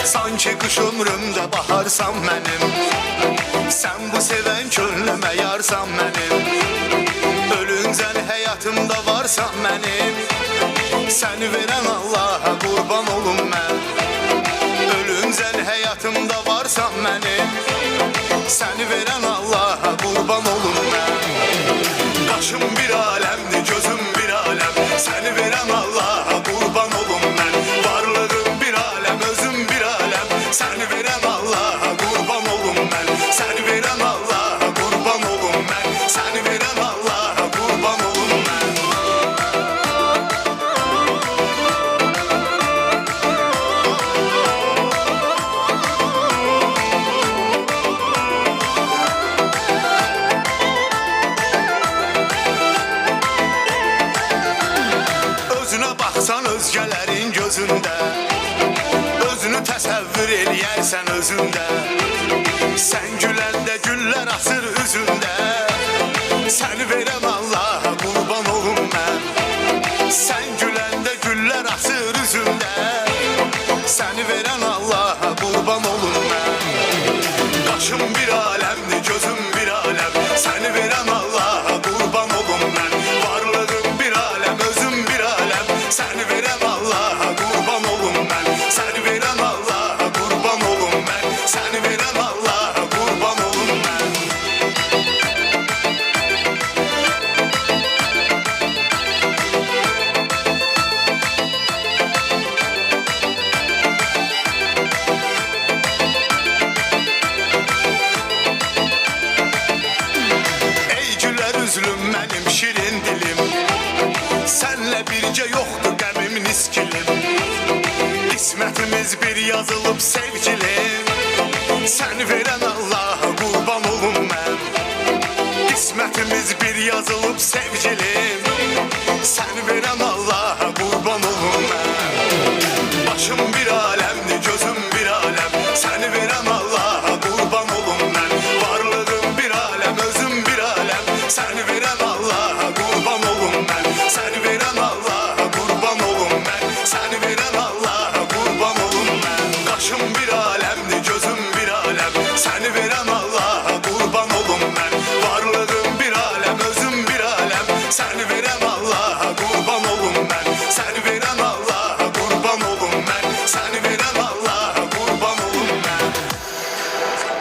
Sanki kış ömrümdə baharsan mənim. Sən bu sevən könlümə yarsan mənim. Ölüncən həyatımda varsan mənim. Səni verən Allaha qurban olum mən. Ölüncən həyatımda varsan mənim. Səni verən Allaha qurban olum mən. Başım bir aləmdir, gözüm bir aləm. Səni verən Allaha qurban olum mən. Varlığım bir aləm, özüm bir aləm. Səni verən Allaha qurban olum mən. Səni verən Allaha qurban olum mən. Səni verən Allaha qurban olum mən. Özünə baxsan özgələrin gözündə, özünü təsəvvür eləyərsən özündə. Sən güləndə güllər asır üzündə. Səni verən Allaha qurban olum mən. Sən güləndə güllər asır üzündə. Səni verən Allaha qurban olum mən. Başım bir aləmdir, gözüm bir aləm. Səni verən Allaha qurban olum mən. Varlığım bir aləm, özüm bir aləm. Səni verən Allaha qurban olum mən. Səni verən Allaha qurban olum mən. Səni verən Allaha qurban olum mən. Ey gülər üzlüm mənim şirin dilim. Sənlə bircə yoxdur qəmim niskilim. İsmətimiz bir yazılıb sevgilim. Səni verən Allaha qurban olum mən. İsmətimiz bir yazılıb sevgilim. Səni verən Allaha